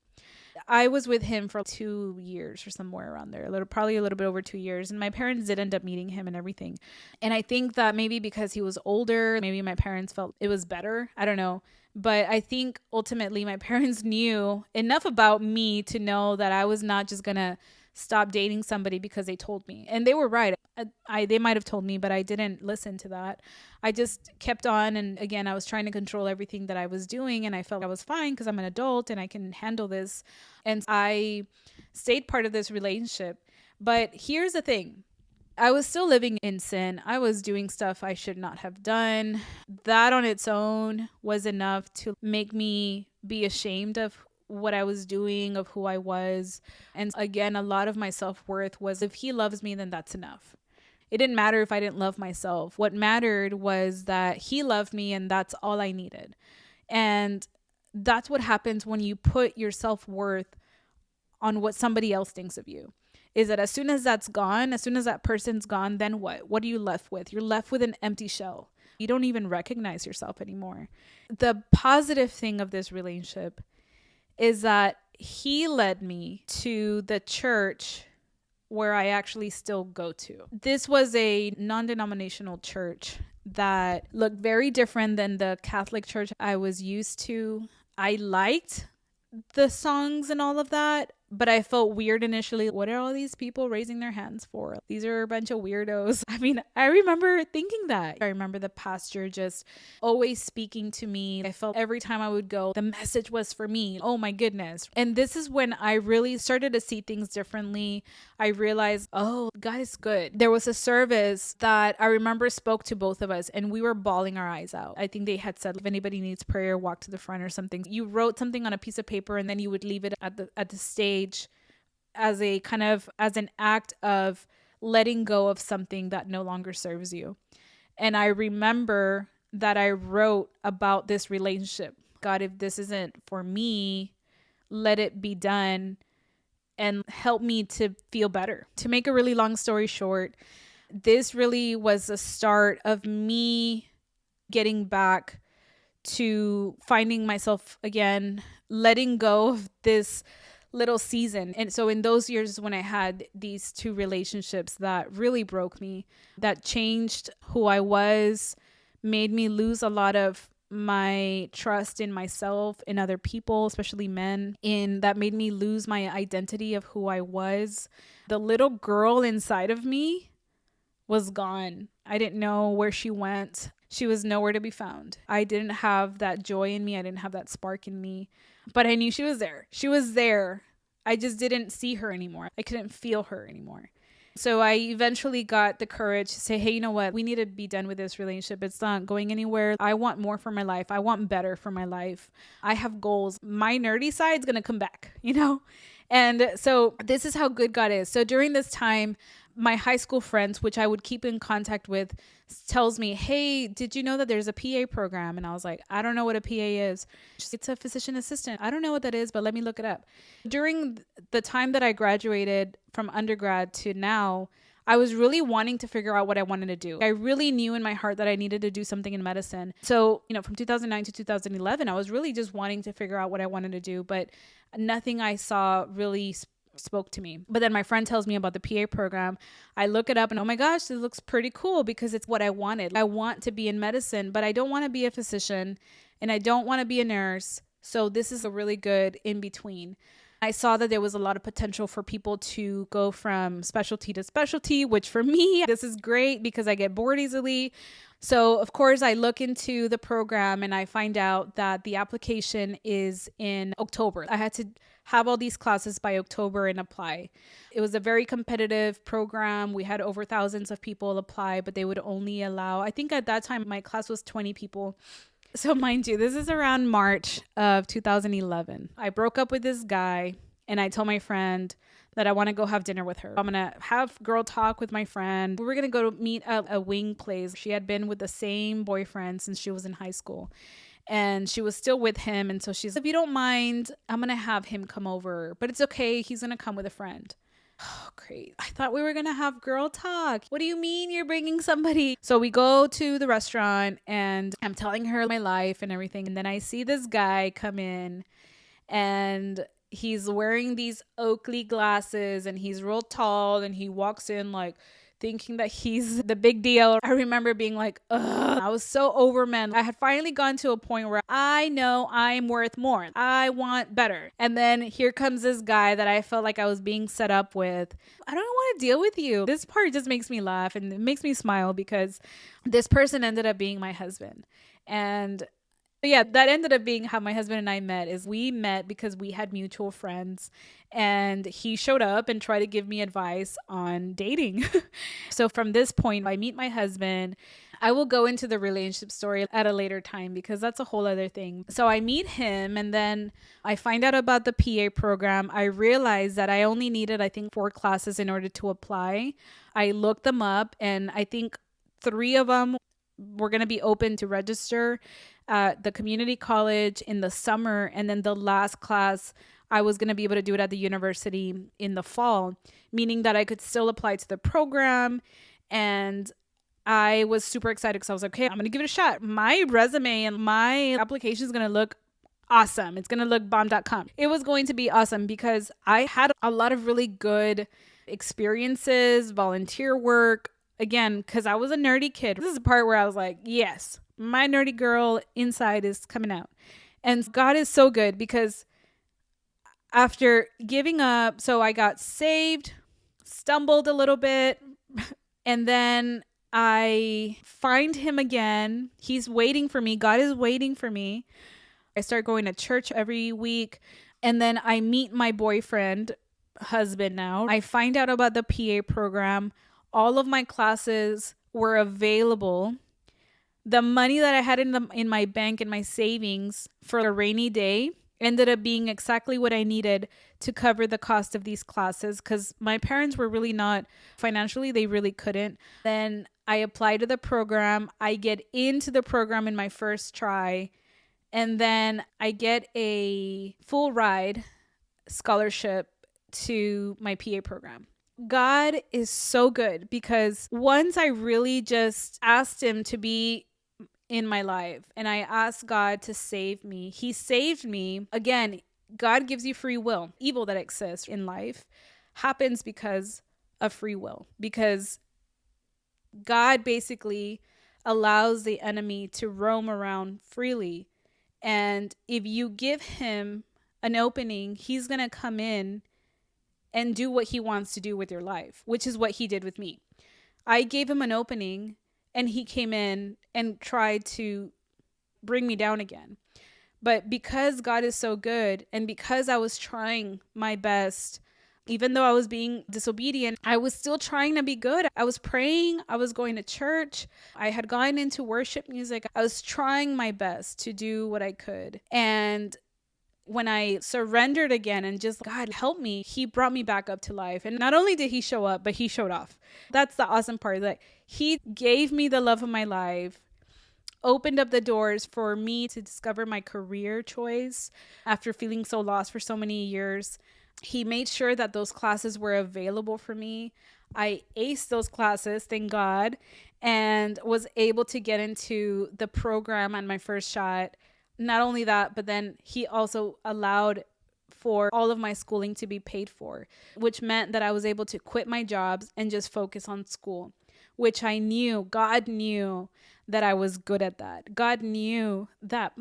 [SPEAKER 1] I was with him for 2 years or somewhere around there, probably a little bit over 2 years. And my parents did end up meeting him and everything. And I think that maybe because he was older, maybe my parents felt it was better. I don't know. But I think ultimately my parents knew enough about me to know that I was not just going to stop dating somebody because they told me. And they were right. They might have told me, but I didn't listen to that. I just kept on. And again, I was trying to control everything that I was doing. And I felt I was fine because I'm an adult and I can handle this. And I stayed part of this relationship. But here's the thing. I was still living in sin. I was doing stuff I should not have done. That on its own was enough to make me be ashamed of what I was doing, of who I was. And again, a lot of my self-worth was, if he loves me, then that's enough. It didn't matter if I didn't love myself. What mattered was that he loved me, and that's all I needed. And that's what happens when you put your self-worth on what somebody else thinks of you. Is that as soon as that's gone, as soon as that person's gone, then what? What are you left with? You're left with an empty shell. You don't even recognize yourself anymore. The positive thing of this relationship is that he led me to the church where I actually still go to. This was a non-denominational church that looked very different than the Catholic church I was used to. I liked the songs and all of that, but I felt weird initially. What are all these people raising their hands for? These are a bunch of weirdos. I mean, I remember thinking that. I remember the pastor just always speaking to me. I felt every time I would go, the message was for me. Oh my goodness. And this is when I really started to see things differently. I realized, oh, God is good. There was a service that I remember spoke to both of us, and we were bawling our eyes out. I think they had said, if anybody needs prayer, walk to the front or something. You wrote something on a piece of paper and then you would leave it at the stage as a kind of as an act of letting go of something that no longer serves you. And I remember that I wrote about this relationship. God, if this isn't for me, let it be done and help me to feel better. To make a really long story short, this really was the start of me getting back to finding myself again, letting go of this little season. And so in those years when I had these two relationships that really broke me, that changed who I was, made me lose a lot of my trust in myself, in other people, especially men, in that made me lose my identity of who I was. The little girl inside of me was gone. I didn't know where she went. She was nowhere to be found. I didn't have that joy in me. I didn't have that spark in me, but I knew she was there. She was there. I just didn't see her anymore. I couldn't feel her anymore. So I eventually got the courage to say, hey, you know what? We need to be done with this relationship. It's not going anywhere. I want more for my life. I want better for my life. I have goals. My nerdy side's going to come back, you know? And so this is how good God is. So during this time, my high school friends, which I would keep in contact with, tells me, hey, did you know that there's a PA program? And I was like, I don't know what a PA is. It's a physician assistant. I don't know what that is, but let me look it up. During the time that I graduated from undergrad to now, I was really wanting to figure out what I wanted to do. I really knew in my heart that I needed to do something in medicine. So, from 2009 to 2011, I was really just wanting to figure out what I wanted to do, but nothing I saw really spoke to me. But then my friend tells me about the PA program. I look it up and oh my gosh, this looks pretty cool because it's what I wanted. I want to be in medicine, but I don't want to be a physician and I don't want to be a nurse. So this is a really good in between. I saw that there was a lot of potential for people to go from specialty to specialty, which for me, this is great because I get bored easily. So, of course, I look into the program and I find out that the application is in October. I had to have all these classes by October and apply. It was a very competitive program. We had over thousands of people apply, but they would only allow, I think at that time, my class was 20 people. So mind you, this is around March of 2011. I broke up with this guy and I told my friend that I want to go have dinner with her. I'm going to have girl talk with my friend. We were going to go to meet at a wing place. She had been with the same boyfriend since she was in high school. And she was still with him. And so she's, if you don't mind, I'm going to have him come over. But it's okay. He's going to come with a friend. Oh, great. I thought we were going to have girl talk. What do you mean you're bringing somebody? So we go to the restaurant and I'm telling her my life and everything. And then I see this guy come in and he's wearing these Oakley glasses and he's real tall and he walks in like thinking that he's the big deal. I remember being like, ugh. I was so over men. I had finally gone to a point where I know I'm worth more. I want better. And then here comes this guy that I felt like I was being set up with. I don't want to deal with you. This part just makes me laugh and it makes me smile because this person ended up being my husband. And yeah, that ended up being how my husband and I met. Is we met because we had mutual friends and he showed up and tried to give me advice on dating. So from this point, I meet my husband. I will go into the relationship story at a later time because that's a whole other thing. So I meet him and then I find out about the PA program. I realized that I only needed, I think, 4 classes in order to apply. I looked them up and I think 3 of them were going to be open to register at the community college in the summer. And then the last class, I was going to be able to do it at the university in the fall, meaning that I could still apply to the program. And I was super excited because I was like, okay, I'm going to give it a shot. My resume and my application is going to look awesome. It's going to look bomb.com. It was going to be awesome because I had a lot of really good experiences, volunteer work. Again, because I was a nerdy kid. This is the part where I was like, yes, my nerdy girl inside is coming out. And God is so good because After giving up, so I got saved, stumbled a little bit, and then I find him again. He's waiting for me. God is waiting for me. I start going to church every week. And then I meet my boyfriend, husband now. I find out about the PA program. All of my classes were available. The money that I had in my bank and my savings for a rainy day ended up being exactly what I needed to cover the cost of these classes, because my parents were really not financially, they really couldn't. Then I apply to the program. I get into the program in my first try, and then I get a full ride scholarship to my PA program. God is so good, because once I really just asked him to be in my life and I asked God to save me, he saved me. Again, God gives you free will. Evil that exists in life happens because of free will, because God basically allows the enemy to roam around freely. And if you give him an opening, he's going to come in and do what he wants to do with your life, which is what he did with me. I gave him an opening and he came in and tried to bring me down again. But because God is so good, and because I was trying my best, even though I was being disobedient, I was still trying to be good. I was praying. I was going to church. I had gotten into worship music. I was trying my best to do what I could. And when I surrendered again and just, God, help me, he brought me back up to life. And not only did he show up, but he showed off. That's the awesome part. Like, he gave me the love of my life, opened up the doors for me to discover my career choice after feeling so lost for so many years. He made sure that those classes were available for me. I aced those classes, thank God, and was able to get into the program on my first shot. Not only that, but then he also allowed for all of my schooling to be paid for, which meant that I was able to quit my jobs and just focus on school, which I knew, God knew that I was good at that. God knew that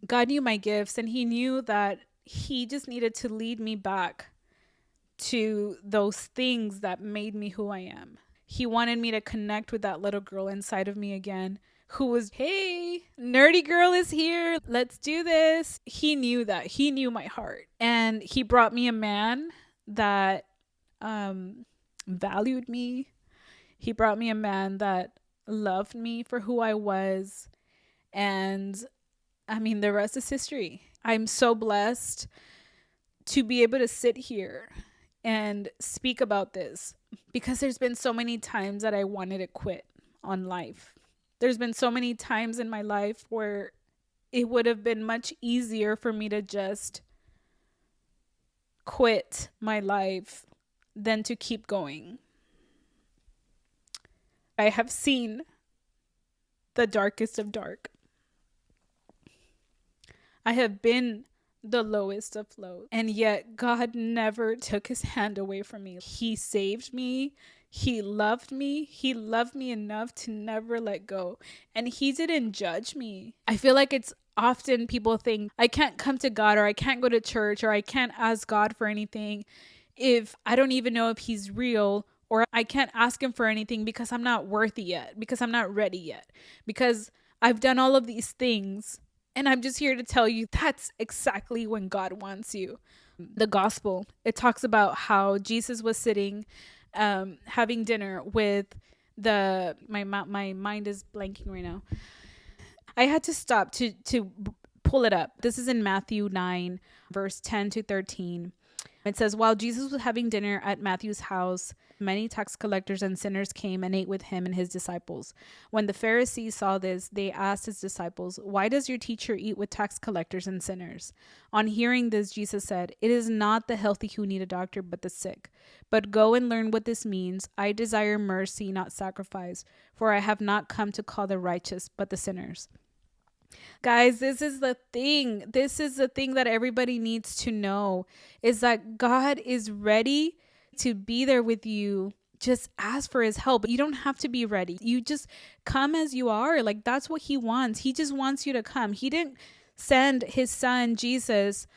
[SPEAKER 1] God knew my gifts, and he knew that he just needed to lead me back to those things that made me who I am. He wanted me to connect with that little girl inside of me again, who was, hey, nerdy girl is here. Let's do this. He knew that. He knew my heart. And he brought me a man that valued me. He brought me a man that loved me for who I was. And I mean, the rest is history. I'm so blessed to be able to sit here and speak about this, because there's been so many times that I wanted to quit on life. There's been so many times in my life where it would have been much easier for me to just quit my life than to keep going. I have seen the darkest of dark. I have been the lowest of low. And yet God never took his hand away from me. He saved me. He loved me. He loved me enough to never let go. And he didn't judge me. I feel like it's often people think, I can't come to God, or I can't go to church, or I can't ask God for anything if I don't even know if he's real, or I can't ask him for anything because I'm not worthy yet, because I'm not ready yet, because I've done all of these things. And I'm just here to tell you that's exactly when God wants you. The gospel, it talks about how Jesus was sitting, having dinner with my mind is blanking right now. I had to stop to pull it up. This is in Matthew 9, verse 10 to 13. It says, while Jesus was having dinner at Matthew's house, many tax collectors and sinners came and ate with him and his disciples. When the Pharisees saw this, they asked his disciples, why does your teacher eat with tax collectors and sinners? On hearing this, Jesus said, it is not the healthy who need a doctor, but the sick. But go and learn what this means. I desire mercy, not sacrifice, for I have not come to call the righteous, but the sinners. Guys, this is the thing. This is the thing that everybody needs to know, is that God is ready to be there with you. Just ask for his help. You don't have to be ready. You just come as you are. Like, that's what he wants. He just wants you to come. He didn't send his son Jesus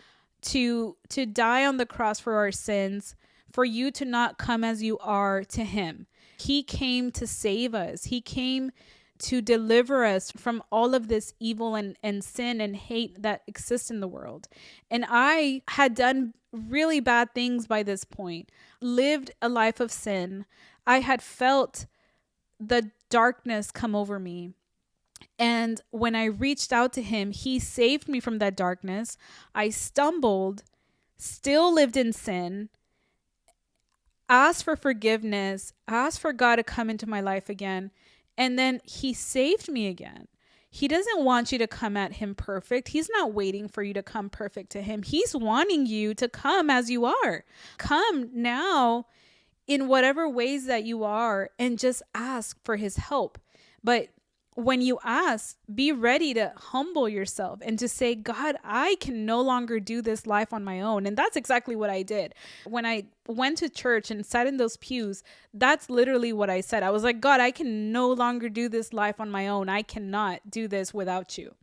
[SPEAKER 1] to die on the cross for our sins, for you to not come as you are to him. He came to save us. He came to deliver us from all of this evil and sin and hate that exists in the world. And I had done really bad things by this point, lived a life of sin. I had felt the darkness come over me. And when I reached out to him, he saved me from that darkness. I stumbled, still lived in sin, asked for forgiveness, asked for God to come into my life again. And then he saved me again. He doesn't want you to come at him perfect. He's not waiting for you to come perfect to him. He's wanting you to come as you are. Come now in whatever ways that you are and just ask for his help. But when you ask, be ready to humble yourself and to say, God, I can no longer do this life on my own. And that's exactly what I did. When I went to church and sat in those pews, that's literally what I said. I was like, God, I can no longer do this life on my own. I cannot do this without you.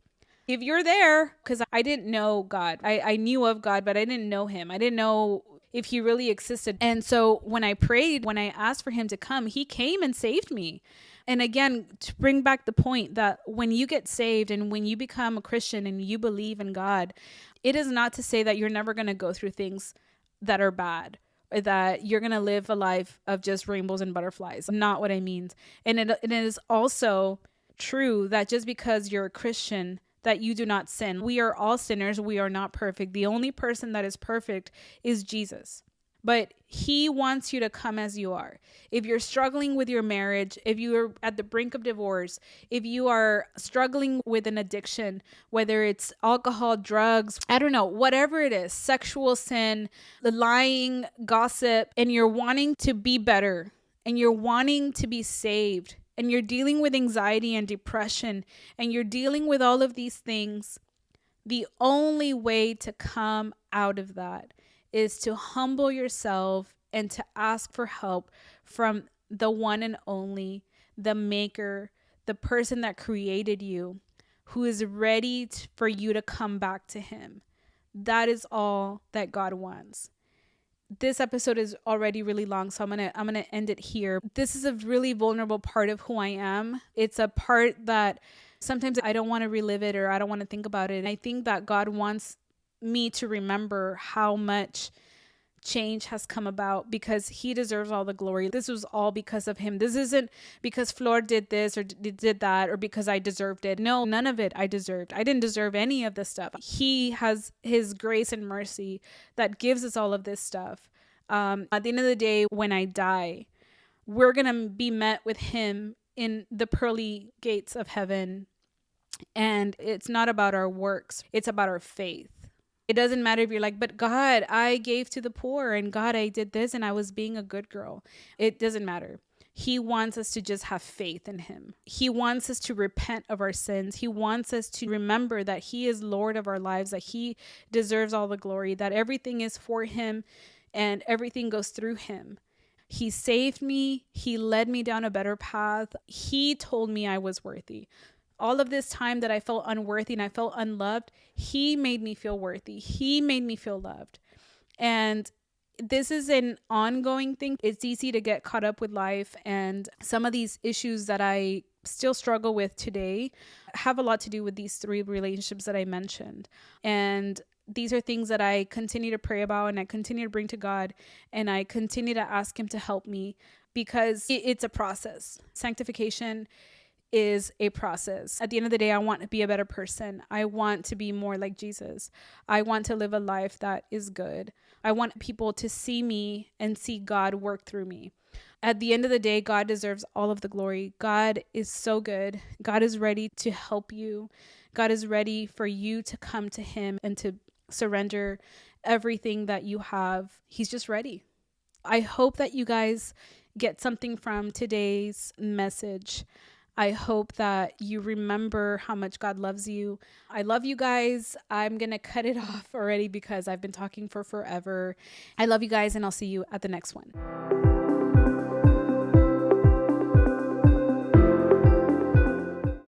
[SPEAKER 1] If you're there, because I didn't know God, I knew of God, but I didn't know him. I didn't know if he really existed. And so when I prayed, when I asked for him to come, he came and saved me. And again, to bring back the point that when you get saved and when you become a Christian and you believe in God, it is not to say that you're never going to go through things that are bad, or that you're going to live a life of just rainbows and butterflies. Not what I mean. And it is also true that just because you're a Christian, that you do not sin. We are all sinners. We are not perfect. The only person that is perfect is Jesus. But he wants you to come as you are. If you're struggling with your marriage, if you are at the brink of divorce, if you are struggling with an addiction, whether it's alcohol, drugs, I don't know, whatever it is, sexual sin, the lying, gossip, and you're wanting to be better and you're wanting to be saved and you're dealing with anxiety and depression and you're dealing with all of these things, the only way to come out of that is to humble yourself and to ask for help from the one and only, the maker, the person that created you, who is ready for you to come back to him. That is all that God wants. This episode is already really long, so I'm gonna end it here. This is a really vulnerable part of who I am. It's a part that sometimes I don't want to relive it or I don't want to think about it. And I think that God wants me to remember how much change has come about because he deserves all the glory. This was all because of him. This isn't because Flor did this or did that or because I deserved it. No, none of it I deserved. I didn't deserve any of this stuff. He has his grace and mercy that gives us all of this stuff. At the end of the day, when I die, we're going to be met with him in the pearly gates of heaven. And it's not about our works. It's about our faith. It doesn't matter if you're like, but God, I gave to the poor and God, I did this and I was being a good girl. It doesn't matter. He wants us to just have faith in him. He wants us to repent of our sins. He wants us to remember that he is Lord of our lives, that he deserves all the glory, that everything is for him and everything goes through him. He saved me. He led me down a better path. He told me I was worthy. All of this time that I felt unworthy and I felt unloved, he made me feel worthy. He made me feel loved. And this is an ongoing thing. It's easy to get caught up with life. And some of these issues that I still struggle with today have a lot to do with these 3 relationships that I mentioned. And these are things that I continue to pray about and I continue to bring to God. And I continue to ask him to help me because it's a process. Sanctification is a process. At the end of the day, I want to be a better person. I want to be more like Jesus. I want to live a life that is good. I want people to see me and see God work through me. At the end of the day, God deserves all of the glory. God is so good. God is ready to help you. God is ready for you to come to him and to surrender everything that you have. He's just ready. I hope that you guys get something from today's message. I hope that you remember how much God loves you. I love you guys. I'm going to cut it off already because I've been talking for forever. I love you guys and I'll see you at the next one.